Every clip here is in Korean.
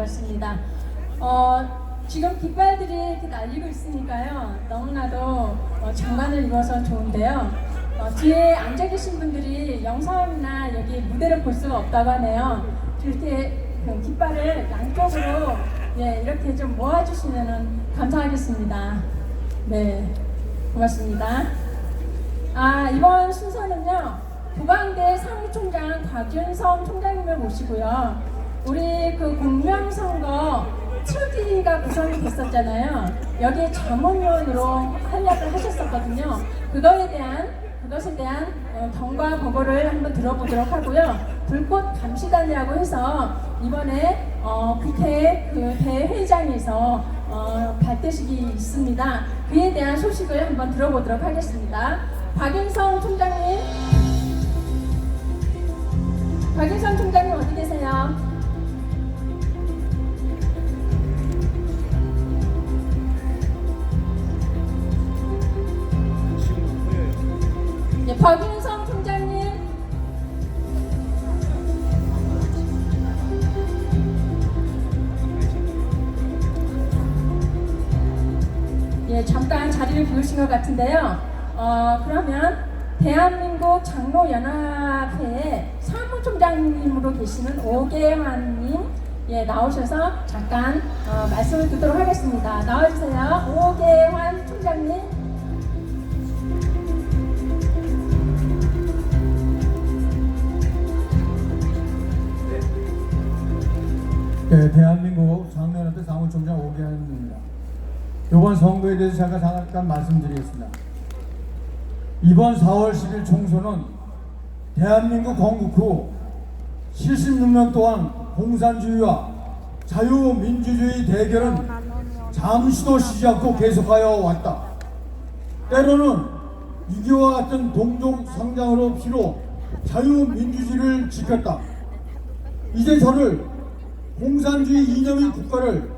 반갑습니다. 지금 깃발들이 이렇게 날리고 있으니까요. 너무나도 장관을 입어서 좋은데요. 뒤에 앉아 계신 분들이 영상이나 여기 무대를 볼 수가 없다고 하네요. 이렇게 그 깃발을 양쪽으로 이렇게 좀 모아주시면 감사하겠습니다. 네, 고맙습니다. 이번 순서는요, 부광대 사무총장 곽윤성 총장님을 모시고요. 우리 그 공명선거 7기가 구성이 됐었잖아요. 여기에 자문위원으로 활약을 하셨었거든요. 그것에 대한 경과 보고를 한번 들어보도록 하고요. 불꽃 감시단이라고 해서 이번에 국회 그 대회의장에서 발대식이 있습니다. 그에 대한 소식을 한번 들어보도록 하겠습니다. 곽윤성 총장님 어디 계세요? 곽윤성 총장님. 잠깐 자리를 비우신 것 같은데요. 그러면 대한민국 장로연합회의 사무총장님으로 계시는 오계환님 나오셔서 잠깐 말씀을 듣도록 하겠습니다. 나와주세요. 오계환 총장님. 네, 대한민국 장로연합회 사무총장 오계환입니다. 이번 선거에 대해서 제가 잠깐 말씀드리겠습니다. 이번 4월 10일 총선은 대한민국 건국 후 76년 동안 공산주의와 자유민주주의 대결은 잠시도 쉬지 않고 계속하여 왔다. 때로는 6.25와 같은 동족 성장으로 피로 자유민주주의를 지켰다. 이제 저를 공산주의 이념의 국가를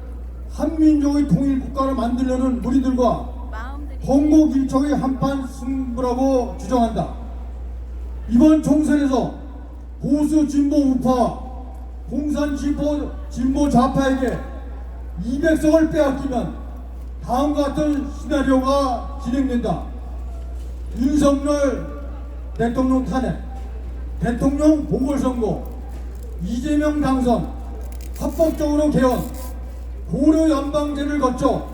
한민족의 통일국가로 만들려는 무리들과 홍곡일척의 한판 승부라고 주장한다. 이번 총선에서 보수 진보 우파와 공산 진보 좌파에게 200석을 빼앗기면 다음과 같은 시나리오가 진행된다. 윤석열 대통령 탄핵, 대통령 보궐선거, 이재명 당선, 합법적으로 개헌, 고려 연방제를 거쳐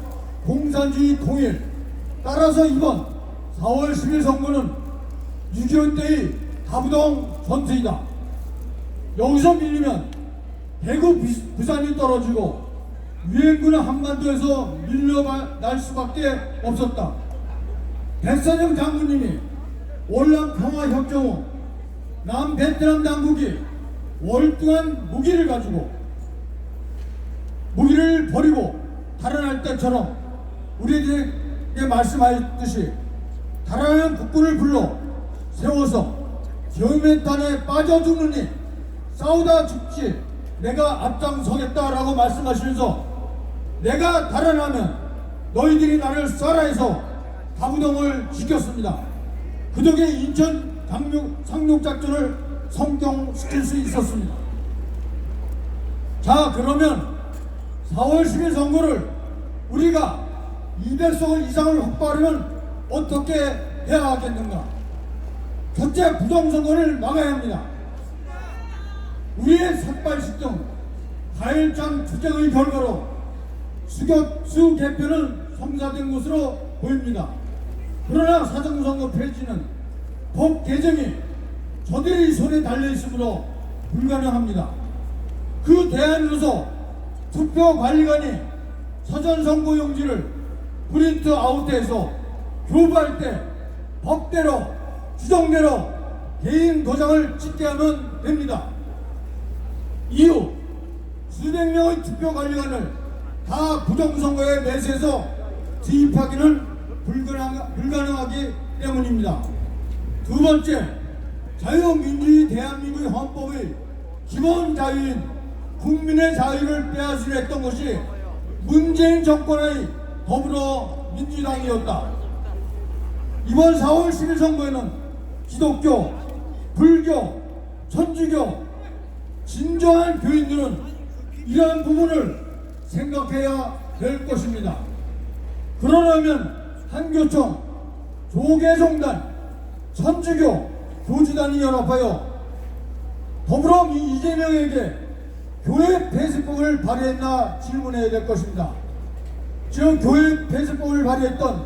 공산주의 통일. 따라서 이번 4월 10일 선거는 6.25 때의 다부동 전투이다. 여기서 밀리면 대구 부산이 떨어지고 유엔군은 한반도에서 밀려날 수밖에 없었다. 백선영 장군님이 월남 평화협정 후 남베트남 당국이 월등한 무기를 버리고 달아날 때처럼 우리들에게 말씀하셨듯이 달아나는 국군을 불러 세워서 겨우맨탄에 빠져 죽느니 싸우다 죽지 내가 앞장서겠다라고 말씀하시면서 내가 달아나면 너희들이 나를 쏴라 해서 다부동을 지켰습니다. 그 덕에 인천 상륙작전을 성공시킬 수 있었습니다. 자, 그러면 4월 10일 선거를 우리가 200석 이상을 확보하려면 어떻게 해야 하겠는가? 첫째, 부정선거를 막아야 합니다. 우리의 삭발식 등 가열장 투쟁의 결과로 수 개표는 성사된 것으로 보입니다. 그러나 사전선거 폐지는 법 개정이 저들의 손에 달려있으므로 불가능합니다. 그 대안으로서 투표관리관이 사전선거용지를 프린트 아웃해서 교부할 때 법대로 규정대로 개인 도장을 찍게 하면 됩니다. 이후 수백 명의 투표관리관을 다 부정선거에 내세해서 투입하기는 불가능하기 때문입니다. 두 번째, 자유민주주의 대한민국의 헌법의 기본 자유인 국민의 자유를 빼앗으려 했던 것이 문재인 정권의 더불어민주당이었다. 이번 4월 10일 선거에는 기독교, 불교, 천주교, 진정한 교인들은 이러한 부분을 생각해야 될 것입니다. 그러려면 한교총, 조계종단, 천주교, 교주단이 연합하여 더불어 이재명에게 교회 폐쇄법을 발의했나 질문해야 될 것입니다. 지금 교회 폐쇄법을 발의했던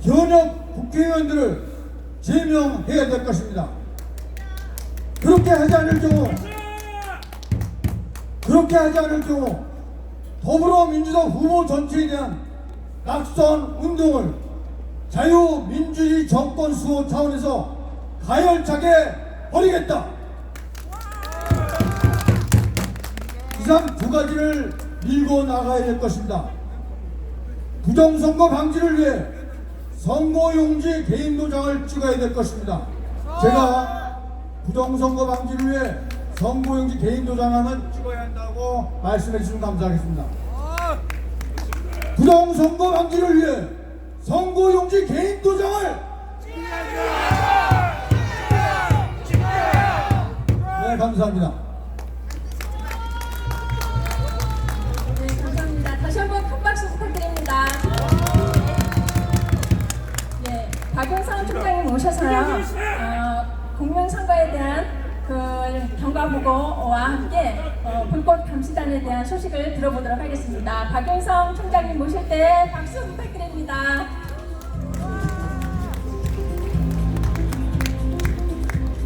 현역 국회의원들을 제명해야 될 것입니다. 그렇게 하지 않을 경우 더불어민주당 후보 전체에 대한 낙선 운동을 자유민주주의 정권 수호 차원에서 가열차게 벌이겠다. 이상 두 가지를 밀고 나가야 될 것입니다. 부정선거 방지를 위해 선거용지 개인 도장을 찍어야 될 것입니다. 제가 부정선거 방지를 위해 선거용지 개인 도장을 찍어야 한다고 말씀해 주시면 감사하겠습니다. 부정선거 방지를 위해 선거용지 개인 도장을 네, 감사합니다. 네, 감사합니다. 다시 한번 큰 박수 부탁드립니다. 네, 박영선 총장님 오셔서요. 공명선거에 대한 그 경과보고와 함께 불꽃 감시단에 대한 소식을 들어보도록 하겠습니다. 박영선 총장님 모실 때 박수 부탁드립니다.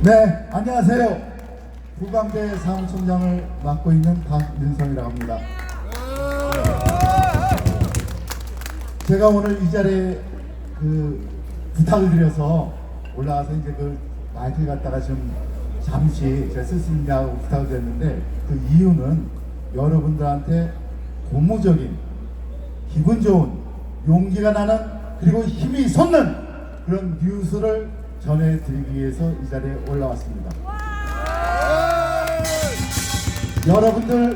네, 안녕하세요. 부광대 사무총장을 맡고 있는 박윤성이라고 합니다. 제가 오늘 이 자리에 부탁을 드려서 올라와서 이제 마이크를 갖다가 좀 잠시 제가 쓸 수 있냐고 부탁을 드렸는데, 그 이유는 여러분들한테 고무적인 기분 좋은 용기가 나는 그리고 힘이 솟는 그런 뉴스를 전해드리기 위해서 이 자리에 올라왔습니다. 여러분들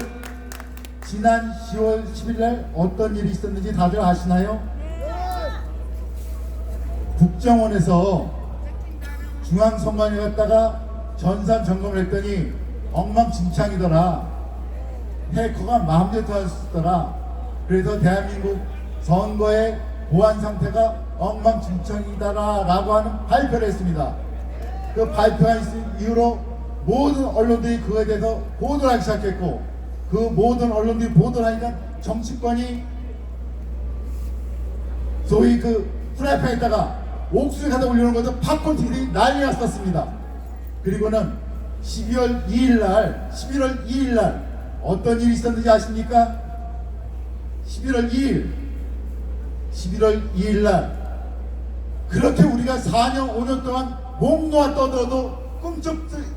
지난 10월 10일날 어떤 일이 있었는지 다들 아시나요? 국정원에서 중앙선관위에 갔다가 전산 점검을 했더니 엉망진창이더라. 해커가 마음대로 할 수 있더라. 그래서 대한민국 선거의 보안 상태가 엉망진창이다라고 하는 발표를 했습니다. 그 발표가 있은 이후로 모든 언론들이 그거에 대해서 보도를 하기 시작했고, 그 모든 언론들이 보도를 하니까 정치권이 소위 프라이팬에다가 옥수수 갖다 올리는 것도 팝콘 튀기들이 난리가 났었습니다. 그리고는 11월 2일날 어떤 일이 있었는지 아십니까? 11월 2일날 그렇게 우리가 4년 5년 동안 몸 놓아 떠들어도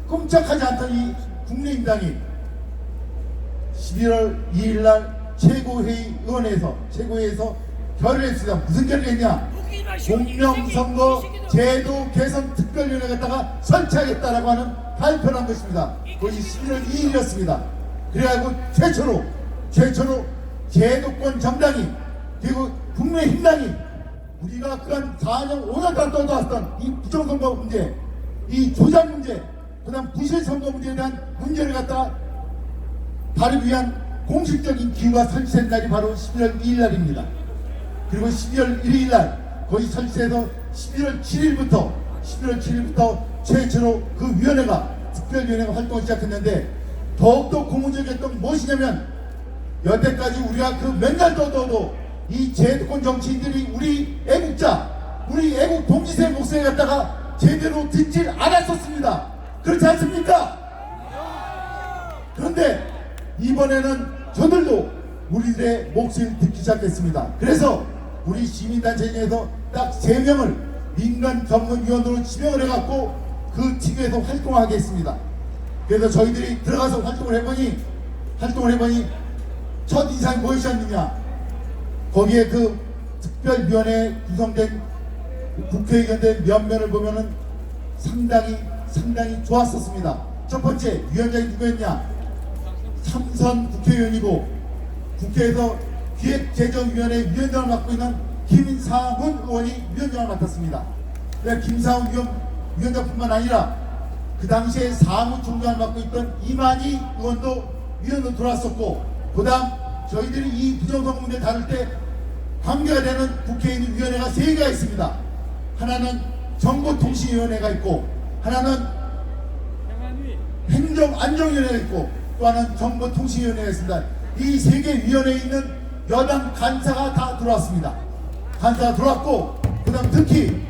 끔찍하지 않던 이 국민의힘당이 11월 2일날 최고회의에서 결의를 했습니다. 무슨 결의를 했냐? 공명선거 제도 개선 특별위원회 갖다가 설치하겠다라고 하는 발표를 한 것입니다. 그것이 11월 2일이었습니다. 그래가지고 최초로 제도권 정당이 그리고 국민의힘당이 우리가 그간 4년 5년 동안 떠들어왔던 이 부정선거 문제, 이 조작 문제, 그 다음 부실선거 문제에 대한 문제를 갖다가 다루기 위한 공식적인 기구가 설치된 날이 바로 11월 2일 날입니다. 그리고 12월 1일 날 거의 설치해서 11월 7일부터 최초로 그 특별위원회가 활동을 시작했는데, 더욱더 고무적이었던 무엇이냐면, 여태까지 우리가 몇 년 떠들어도 이 제도권 정치인들이 우리 애국 동지세 목소리에 갖다가 제대로 듣질 않았었습니다. 그렇지 않습니까? 그런데 이번에는 저들도 우리들의 목소리를 듣기 시작했습니다. 그래서 우리 시민단체 중에서 딱 3명을 민간 전문위원으로 지명을 해갖고 그 팀에서 활동하게 했습니다. 그래서 저희들이 들어가서 활동을 해보니 첫 인상이 무엇이었느냐? 거기에 특별위원회에 구성된 국회의원들 면면을 보면은 상당히 좋았었습니다. 첫 번째 위원장이 누구였냐? 삼선 국회의원이고 국회에서 기획재정위원회 위원장을 맡고 있는 김상훈 의원이 위원장을 맡았습니다. 김상훈 위원장뿐만 아니라 그 당시에 사무총장을 맡고 있던 이만희 의원도 위원으로 들어왔었고, 그다음 저희들이 이 부정선거 문제 다룰 때 관계가 되는 국회의원 위원회가 3개가 있습니다. 하나는 정보통신위원회가 있고, 하나는 행정안전위원회가 있고, 또 하나는 정보통신위원회가 있습니다. 이 3개 위원회에 있는 여당 간사가 다 들어왔습니다. 간사가 들어왔고, 그 다음 특히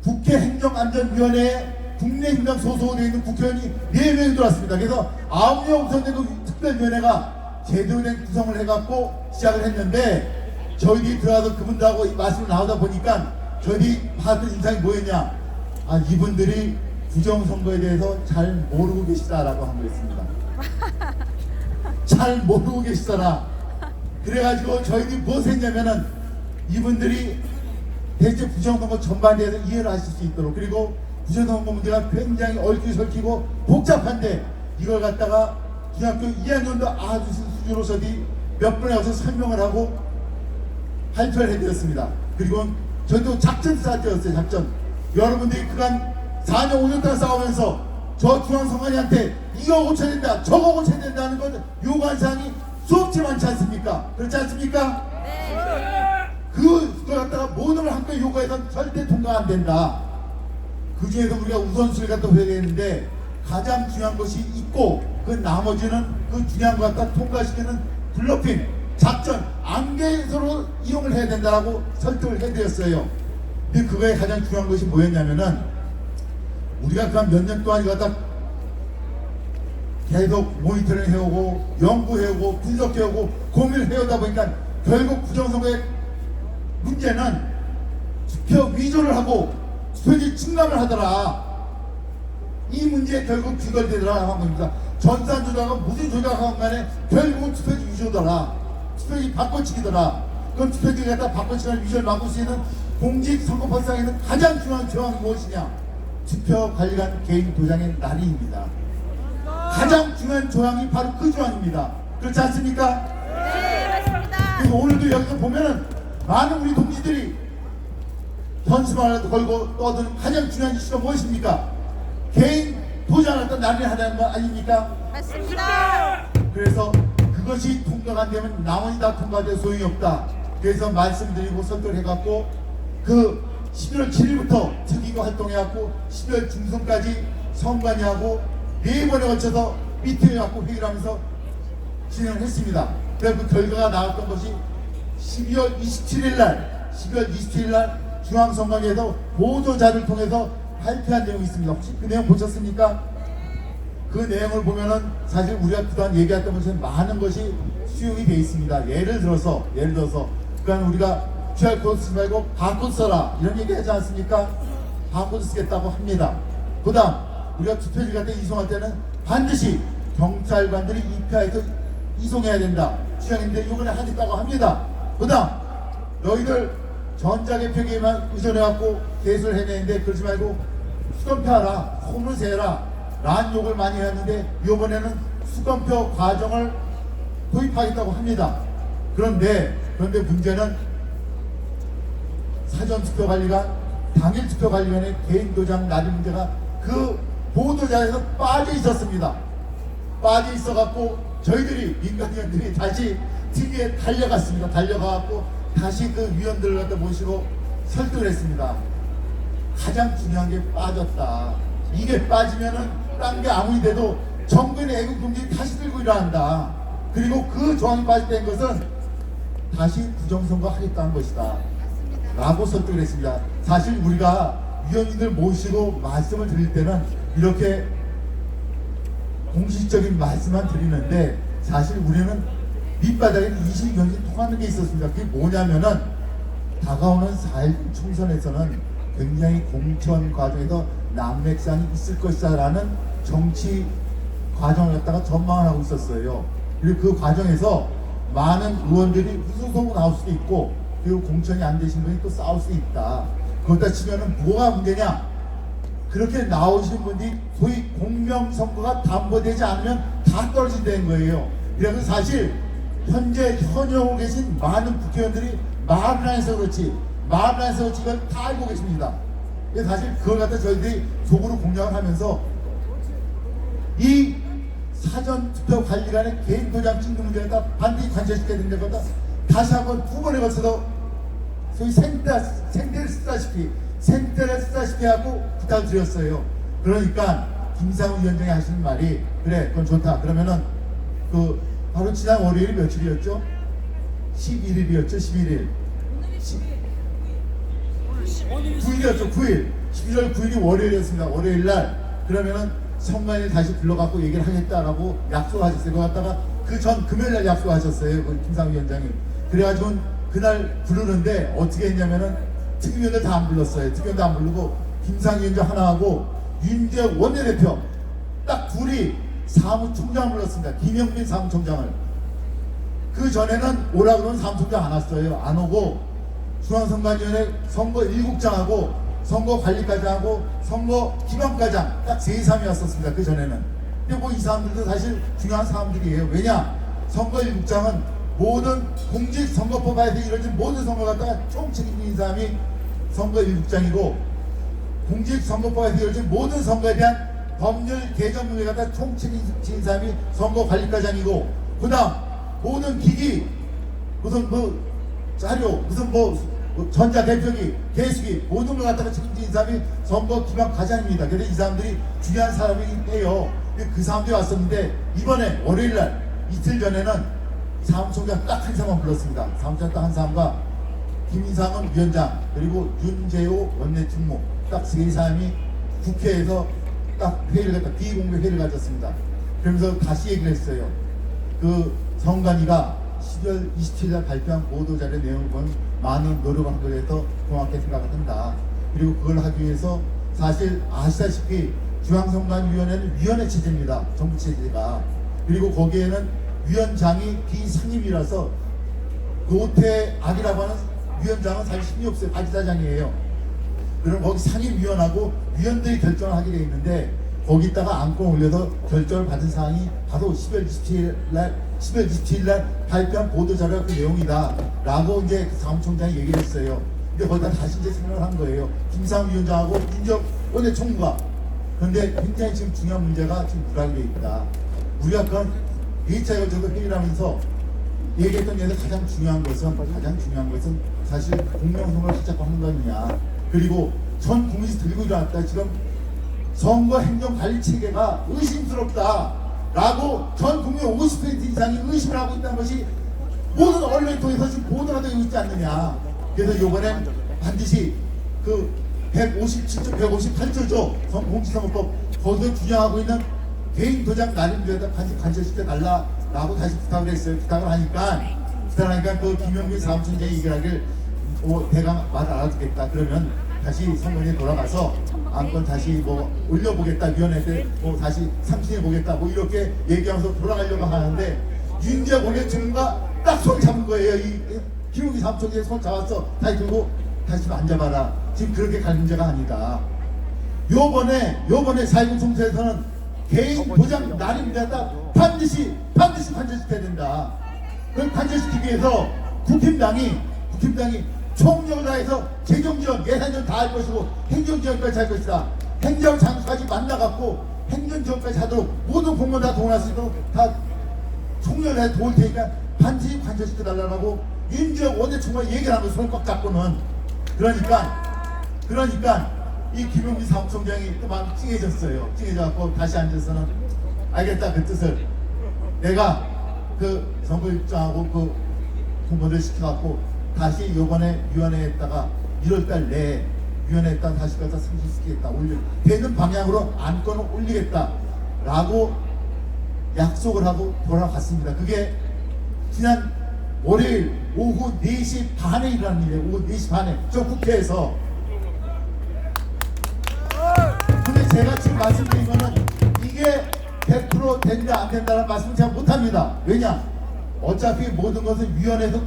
국회 행정안전위원회에 국내힘당 소속으로 되어 있는 국회의원이 4명이 들어왔습니다. 그래서 9명 구성된 그 특별위원회가 제대로 된 구성을 해갖고 시작을 했는데, 저희들이 들어가서 그분들하고 이 말씀을 나오다 보니까 저희들이 받은 인상이 뭐였냐, 아, 이분들이 부정선거에 대해서 잘 모르고 계시다라고 한 거였습니다. 잘 모르고 계시더라. 그래가지고 저희들이 무엇을 했냐면은 이분들이 대체 부정선거 전반에 대해서 이해를 하실 수 있도록, 그리고 부정선거 문제가 굉장히 얽히설키고 복잡한데 이걸 갖다가 중학교 2학년도 아주 수준으로 저희 몇 번에 와서 설명을 하고 발표를 해드렸습니다. 그리고 저희도 작전 싸웠어요. 작전. 여러분들이 그간 4년 5년 동안 싸우면서 저 중앙선관위한테 이거 고쳐야 된다, 저거 고쳐야 된다는 건 요구한 사항이 수없지 많지 않습니까? 그렇지 않습니까? 네. 그걸 갖다가 모든 걸 함께 요구해서 절대 통과 안 된다. 그 중에서 우리가 우선순위를 갖다 해야 되는데 가장 중요한 것이 있고, 그 나머지는 그 중요한 것 갖다 통과시키는 블러핑, 작전, 안개서로 이용을 해야 된다라고 설득을 해드렸어요. 근데 그거에 가장 중요한 것이 뭐였냐면은, 우리가 그간 몇 년 동안 이거 갖다 계속 모니터링 해오고 연구해오고 분석해오고 고민을 해오다 보니까 결국 부정선거의 문제는 투표 위조를 하고 투표지 충남을 하더라. 이 문제에 결국 귀결되더라 한 겁니다. 전산 조작은 무슨 조작하건 간에 결국은 투표지 위조더라. 투표지 바꿔치기더라. 그럼 투표지 갖다 바꿔치기나 위조를 막을 수 있는 공직선거법상에는 가장 중요한 조항이 무엇이냐? 투표관리관 개인 도장의 날인입니다. 가장 중요한 조항이 바로 그 조항입니다. 그렇지 않습니까? 네, 맞습니다. 그래서 오늘도 여기서 보면은 많은 우리 동지들이 현수막을 걸고 떠드는 가장 중요한 이슈가 무엇입니까? 개인 도장을 갖다 날인하는 거 아닙니까? 맞습니다. 그래서 그것이 통과가 안 되면 나머지 다 통과돼 소용이 없다. 그래서 말씀드리고 설득을 해갖고 그 11월 7일부터 특위가 활동해갖고 12월 중순까지 선관위하고 4번에 걸쳐서 미팅해갖고 회의를 하면서 진행을 했습니다. 그래서 그 결과가 나왔던 것이 12월 27일날 중앙선관위에서 보도자를 통해서 발표한 내용이 있습니다. 혹시 그 내용 보셨습니까? 그 내용을 보면은 사실 우리가 그동안 얘기했던 것에 많은 것이 수용이 되어 있습니다. 예를 들어서 그러니까 우리가 QR코드 쓰지 말고 바코드 써라 이런 얘기 하지 않습니까? 바코드 쓰겠다고 합니다. 그 다음 우리가 투표지 같은 이송할 때는 반드시 경찰관들이 입회해서 이송해야 된다. 시장님들이 이번에 하겠다고 합니다. 그 다음 너희들 전자개표기에만 의존해갖고 개수를 해내는데 그러지 말고 수검표하라, 손을 세라 라는 욕을 많이 했는데 이번에는 수검표 과정을 도입하겠다고 합니다. 그런데 문제는 사전투표관리관, 당일투표관리관의 개인도장 날인 문제가 그 보도자에서 빠져 있었습니다. 빠져 있어갖고 저희들이 민간위원들이 다시 TV에 달려갔습니다. 달려가갖고 다시 그 위원들을 갖다 모시고 설득을 했습니다. 가장 중요한 게 빠졌다. 이게 빠지면은 딴 게 아무리 돼도 정부의 애국금지 다시 들고 일어난다. 그리고 그 조항이 빠졌다는 것은 다시 부정선거 하겠다는 것이다 라고 설득을 했습니다. 사실 우리가 위원님들 모시고 말씀을 드릴 때는 이렇게 공식적인 말씀만 드리는데 사실 우리는 밑바닥에 이시경이 통하는 게 있었습니다. 그게 뭐냐면은 다가오는 4.19 총선에서는 굉장히 공천 과정에서 난맥상이 있을 것이다 라는 정치 과정을 갖다가 전망을 하고 있었어요. 그리고 그 과정에서 많은 의원들이 후속으로 나올 수도 있고 그리고 공천이 안 되신 분이 또 싸울 수 있다. 그렇다 치면은 뭐가 문제냐? 그렇게 나오신 분들이 소위 공명선거가 담보되지 않으면 다 떨어진다는 거예요. 그래서 사실 현재 현역으로 계신 많은 국회의원들이 마음을 안 해서 그렇지 이걸 다 알고 계십니다. 사실 그걸 갖다 저희들이 속으로 공략을 하면서 이 사전 투표 관리관의 개인 도장 찍는 문제에다 반드시 관철시켜야 된다는 거다. 다시 한번 두 번에 걸쳐서 소위 생떼를 쓰다시피 하고 부탁을 드렸어요. 그러니까 김상훈 위원장이 하시는 말이 그래 그건 좋다. 그러면은 그 바로 지난 월요일이 며칠이었죠? 11일이었죠. 11일 9일이었죠. 9일 11월 9일이 월요일이었습니다. 월요일날 그러면은 선관위를 다시 불러갖고 얘기를 하겠다라고 약속하셨어요. 그거 갖다가 그 전 금요일날 약속하셨어요. 그 김상훈 위원장이. 그래가지고 그날 부르는데 어떻게 했냐면은 특위위원들 다 안 불렀어요. 특위위원들 안 부르고 김상훈 위원장 하나하고 윤재욱 원내대표 딱 둘이 사무총장을 불렀습니다. 김영민 사무총장을. 그 전에는 오라고 그러면 사무총장 안 왔어요. 안 오고 중앙선관위원회 선거 1국장하고 선거관리과장하고 선거기관과장 딱 세 사람이 왔었습니다. 그 전에는. 근데 뭐 이 사람들도 사실 중요한 사람들이에요. 왜냐? 선거 1국장은 모든 공직선거법에서 이루어진 모든 선거를 갖다가 총 책임진 사람이 선거 1국장이고 공직선거법에서 이루어진 모든 선거에 대한 법률 개정 문제에 갖다 총 책임진 사람이 선거관리과장이고 그 다음 모든 기기 무슨 뭐 자료 무슨 뭐 전자대표기 개수기 모든 걸 갖다가 책임진 사람이 선거기관과장입니다. 그래서 이 사람들이 중요한 사람이에요. 그 사람들이 왔었는데 이번에 월요일날 이틀 전에는 사무총장 딱 한 사람만 불렀습니다. 사무총장 딱 한 사람과 김상훈 위원장 그리고 윤재호 원내충무 딱 세 사람이 국회에서 딱 회의를 갖다 비공개 회의를 가졌습니다. 그러면서 다시 얘기를 했어요. 그 선관위가 12월 27일 발표한 보도자료 내용을 보면 많은 노력을 하기 위해서 고맙게 생각을 한다. 그리고 그걸 하기 위해서 사실 아시다시피 중앙선관위원회는 위원회 체제입니다. 정부 체제가. 그리고 거기에는 위원장이 비상임이라서 노태악이라고 하는 위원장은 사실 힘이 없어요. 바지사장이에요. 그럼 거기 상임위원하고 위원들이 결정을 하게 돼 있는데 거기다가 안건 올려서 결정을 받은 사항이 바로 12월 27일 날 발표한 보도자료 그 내용이다 라고 이제 사무총장이 얘기를 했어요. 근데 거기다 다시 이제 생각을 한 거예요. 김상훈 위원장하고 윤재욱 원내총무가. 그런데 굉장히 지금 중요한 문제가 지금 불안해 있다. 우리가 그런 2차 여정도 회의를 하면서 얘기했던 데서 가장 중요한 것은 사실 공명성을 하자고 하는 거냐. 그리고 전 국민이 들고 일어났다. 지금 선거행정관리 체계가 의심스럽다 라고 전 국민 50% 이상이 의심을 하고 있다는 것이 모든 언론을 통해서 지금 보도가 되고 있지 않느냐. 그래서 이번엔 반드시 그 157조 158조죠 공직선거법 거기서 주장하고 있는 개인 도장 날림제에다 관철시켜 달라라고 다시 부탁을 했어요. 부탁을 하니까 그 김영민 사무총장이 얘기를 하길 대강 말 알아듣겠다. 그러면 다시 선관위에 돌아가서 안건 다시 뭐 올려보겠다. 위원회 때 뭐 다시 상신해 보겠다. 뭐 이렇게 얘기하면서 돌아가려고 하는데 윤재욱 원내총무가 딱 손 잡은 거예요. 이 김영민 사무총장이 손 잡았어. 다시 들고 다시 좀 앉아봐라. 지금 그렇게 갈 문제가 아니다. 요번에 4.19 총선에서는 개인 도장 날입니다. 반드시 관철시켜야 된다. 그걸 관철시키기 위해서 국힘당이 총력을 다해서 재정지원, 예산지원 다 할 것이고 행정지원까지 할 것이다. 행정장수까지 만나갖고 행정지원까지 하도록 모든 공무원 다 동원할 수 있도록 다 총력을 다해 도울 테니까 반드시 관철시켜달라고 윤재욱 원내총무가 얘기를 하면서 손을 꽉 잡고는 그러니까 이 김영민 사무총장이 또 마음이 찡해졌어요. 찡해져갖고 다시 앉아서는 알겠다 그 뜻을 내가 그 선거일정하고 그 공무원들 시켜갖고 다시 요번에 위원회에다가 1월달 내에 위원회에다가 다시 가서 상실시키겠다 되는 방향으로 안건을 올리겠다 라고 약속을 하고 돌아갔습니다. 그게 지난 월요일 오후 4시 반에 일어난 일이에요. 오후 4시 반에 저 국회에서. 근데 제가 지금 말씀드린 거는 이게 100% 된다 안 된다는 말씀을 제가 못합니다. 왜냐? 어차피 모든 것은 위원회에서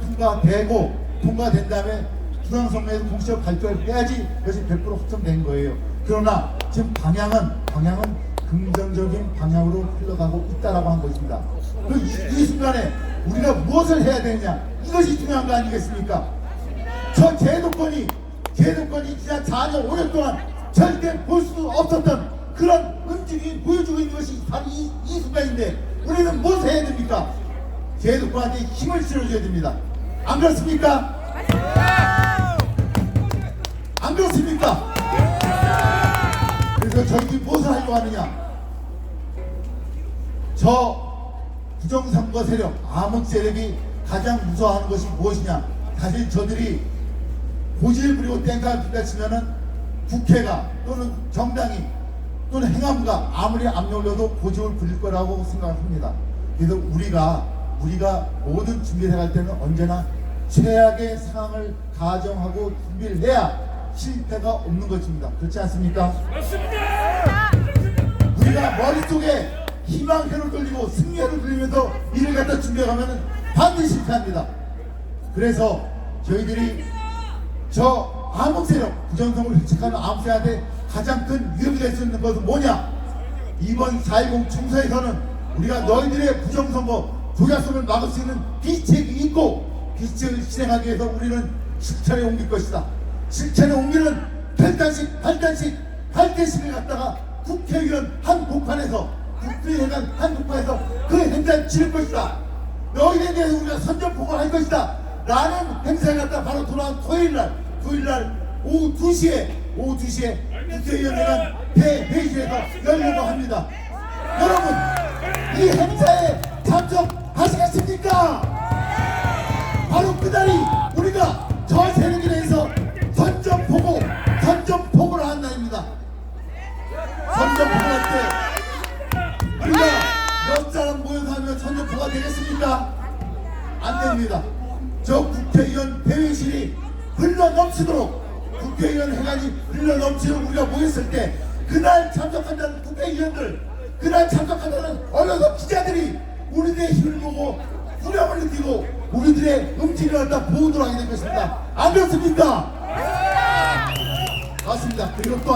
통과된 다음에 중앙선관위에서 공식적으로 발표를 해야지 그것이 100% 확정된 거예요. 그러나 지금 방향은 긍정적인 방향으로 흘러가고 있다라고 한 것입니다. 이 순간에 우리가 무엇을 해야 되느냐, 이것이 중요한 거 아니겠습니까? 저 제도권이 지난 4년 5년 동안 절대 볼 수 없었던 그런 움직임이 보여주고 있는 것이 바로 이 순간인데 우리는 무엇을 해야 됩니까? 제도권한테 힘을 실어줘야 됩니다. 안 그렇습니까? 안 그렇습니까? 그래서 저희들이 무엇을 하려고 하느냐? 저 부정선거 세력, 암흑 세력이 가장 무서워하는 것이 무엇이냐? 사실 저들이 고지를 부리고 땡깡을 피다 치면은 국회가 또는 정당이 또는 행안부가 아무리 압력을 넣어도 고집을 부릴 거라고 생각합니다. 그래서 우리가 모든 준비를 해갈 때는 언제나 최악의 상황을 가정하고 준비를 해야 실패가 없는 것입니다. 그렇지 않습니까? 맞습니다. 우리가 머릿속에 희망회를 돌리고 승리회를 돌리면서 일을 갖다 준비해가면 반드시 실패합니다. 그래서 저희들이 저 암흑세력, 부정선거를 획책하는 암흑세력한테 가장 큰 위협이 될 수 있는 것은 뭐냐? 이번 4.10 총선에서는 우리가 너희들의 부정선거, 조작선을 막을 수 있는 비책이 있고 비책을 실행하기 위해서 우리는 실천에 옮길 것이다. 실천에 옮기는 별단식, 발단식, 발대식을 갖다가 국회의원 한복판에서 국회의원 한복판에서 그 행사를 치를 것이다. 너희들에 대해서 우리가 선전포고를 할 것이다. 라는 행사를 갖다 바로 돌아온 토요일날 오후 2시에 국회의원회관 대회의실에서 열려고 합니다. 여러분, 이 행사에 참석하시겠습니까? 바로 그날이 우리가 저 세력에 대해서 선전포고를 한 날입니다. 선전포고를 할 때 우리가 몇 사람 모여서 하면 선전포고가 되겠습니까? 안 됩니다. 저 국회의원 대회실이 흘러넘치도록 국회의원 회관이 흘러넘치도록 우리가 모였을 때 그날 참석한다는 국회의원들, 그날 참석한다는 언론사 기자들이 우리들의 힘을 보고 후렴을 느끼고 우리들의 움직임을 갖다 보도록 하게 될 것입니다. 안 그렇습니까? 맞습니다. 그리고 또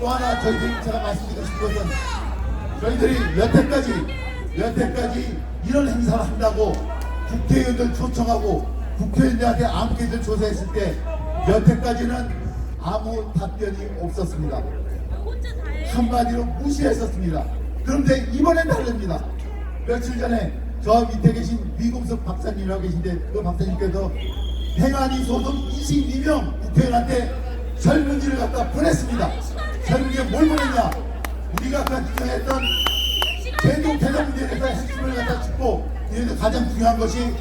하나 저희들이 제가 말씀드리고 싶은 것은 저희들이 여태까지 이런 행사를 한다고 국회의원들 초청하고 국회의원들한테 아무개들 조사했을 때 여태까지는 아무 답변이 없었습니다. 한마디로 무시했었습니다. 그런데 이번엔 다릅니다. 며칠 전에 저 밑에 계신 위금석 박사님이라고 계신데 그 박사님께서 행안위 소속 22명 국회의원한테 설문지를 갖다 보냈습니다. 설문지에 뭘 보냈냐? 우리가 아까 지정했던 제도 개선 문제에 대해서 핵심을 갖다 짚고 여기서 가장 중요한 것이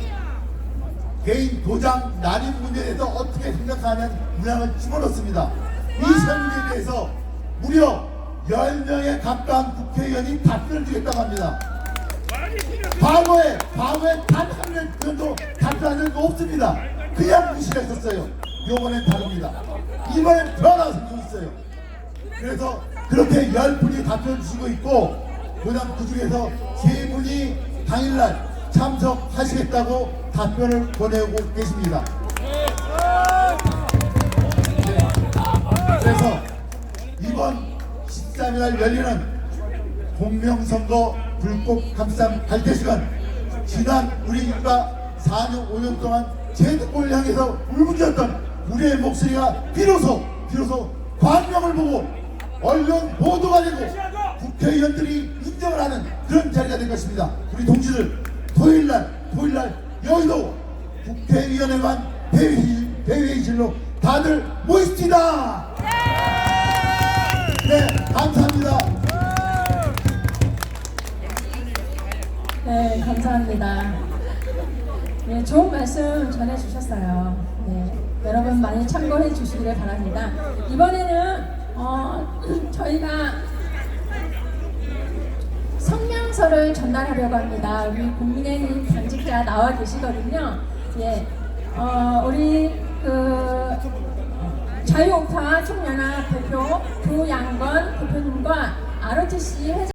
개인 도장 날인 문제에 대해서 어떻게 생각하는 문항을 집어넣습니다. 이 설문지에 대해서 무려 10명에 가까운 국회의원이 답변을 주겠다고 합니다. 과거에 단 한 명 정도 답변한 적도 없습니다. 그냥 무시를 했었어요. 요번엔 다릅니다. 이번엔 변화가 생기고 있어요. 그래서 그렇게 10분이 답변을 주시고 있고 그다음 그 중에서 3분이 당일날 참석하시겠다고 답변을 보내고 계십니다. 그래서 이번 13일 열리는 공명선거 불꽃 감상 발대식은 지난 우리가 4년 5년 동안 제도권을 향해서 울부짖었던 우리의 목소리가 비로소 광명을 보고 언론 보도가 되고 국회의원들이 인정을 하는 그런 자리가 될 것입니다. 우리 동지들 토요일날 여의도 국회의원회관 대회의실로 다들 모입시다. 네, 감사합니다. 네, 감사합니다. 네, 좋은 말씀 전해주셨어요. 네, 여러분 많이 참고해 주시기를 바랍니다. 이번에는 저희가 성명서를 전달하려고 합니다. 우리 국민의힘 당직자 나와 계시거든요. 예, 우리 자유우파 총연합 대표 조양건 대표님과 ROTC 회장